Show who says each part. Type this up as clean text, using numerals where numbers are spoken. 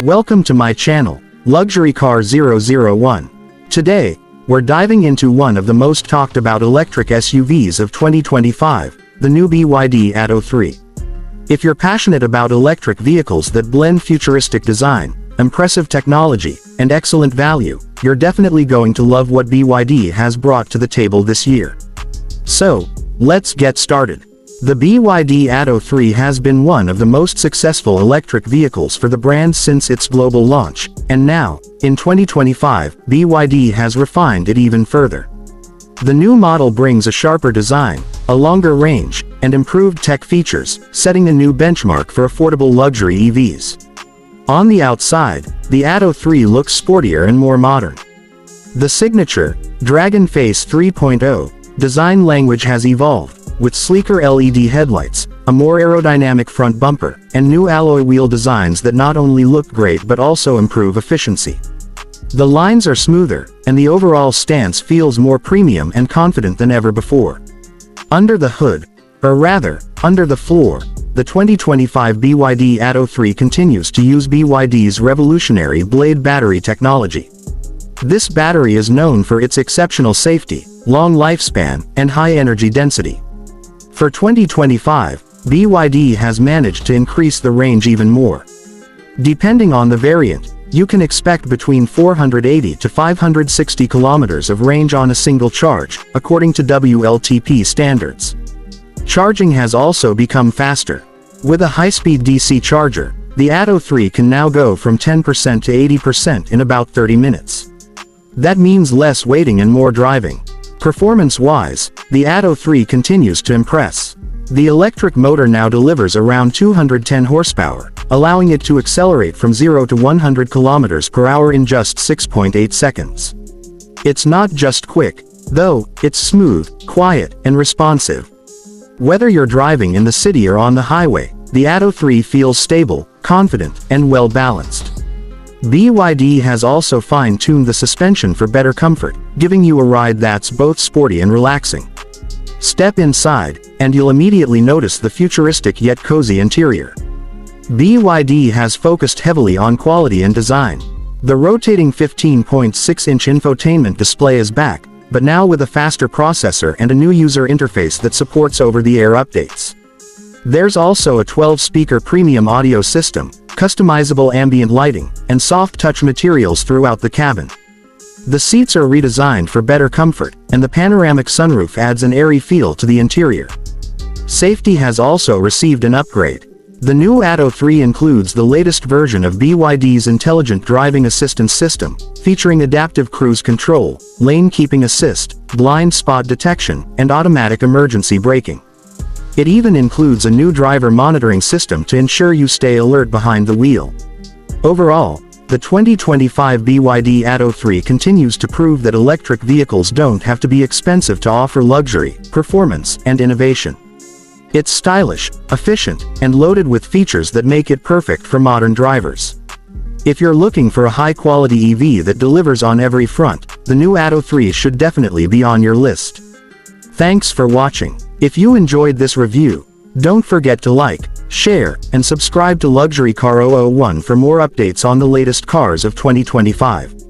Speaker 1: Welcome to my channel, Luxury Car 001. Today, we're diving into one of the most talked about electric SUVs of 2025, the new BYD Atto 3. If you're passionate about electric vehicles that blend futuristic design, impressive technology, and excellent value, you're definitely going to love what BYD has brought to the table this year. So, let's get started. The BYD Atto 3 has been one of the most successful electric vehicles for the brand since its global launch, and now, in 2025, BYD has refined it even further. The new model brings a sharper design, a longer range, and improved tech features, setting a new benchmark for affordable luxury EVs. On the outside, the Atto 3 looks sportier and more modern. The signature, Dragon Face 3.0, design language has evolved, with sleeker LED headlights, a more aerodynamic front bumper, and new alloy wheel designs that not only look great but also improve efficiency. The lines are smoother, and the overall stance feels more premium and confident than ever before. Under the hood, or rather, under the floor, the 2025 BYD Atto 3 continues to use BYD's revolutionary Blade battery technology. This battery is known for its exceptional safety, long lifespan, and high energy density. For 2025, BYD has managed to increase the range even more. Depending on the variant, you can expect between 480 to 560 kilometers of range on a single charge, according to WLTP standards. Charging has also become faster. With a high-speed DC charger, the Atto 3 can now go from 10% to 80% in about 30 minutes. That means less waiting and more driving. Performance-wise, the Atto 3 continues to impress. The electric motor now delivers around 210 horsepower, allowing it to accelerate from 0 to 100 km per hour in just 6.8 seconds. It's not just quick, though, it's smooth, quiet, and responsive. Whether you're driving in the city or on the highway, the Atto 3 feels stable, confident, and well-balanced. BYD has also fine-tuned the suspension for better comfort, giving you a ride that's both sporty and relaxing. Step inside, and you'll immediately notice the futuristic yet cozy interior. BYD has focused heavily on quality and design. The rotating 15.6-inch infotainment display is back, but now with a faster processor and a new user interface that supports over-the-air updates. There's also a 12-speaker premium audio system, customizable ambient lighting, and soft-touch materials throughout the cabin. The seats are redesigned for better comfort, and the panoramic sunroof adds an airy feel to the interior. Safety has also received an upgrade. The new Atto 3 includes the latest version of BYD's intelligent driving assistance system, featuring adaptive cruise control, lane keeping assist, blind spot detection, and automatic emergency braking. It even includes a new driver monitoring system to ensure you stay alert behind the wheel. Overall, the 2025 BYD Atto 3 continues to prove that electric vehicles don't have to be expensive to offer luxury, performance, and innovation. It's stylish, efficient, and loaded with features that make it perfect for modern drivers. If you're looking for a high-quality EV that delivers on every front, the new Atto 3 should definitely be on your list. Thanks for watching. If you enjoyed this review, don't forget to like, share, and subscribe to Luxury Car 001 for more updates on the latest cars of 2025.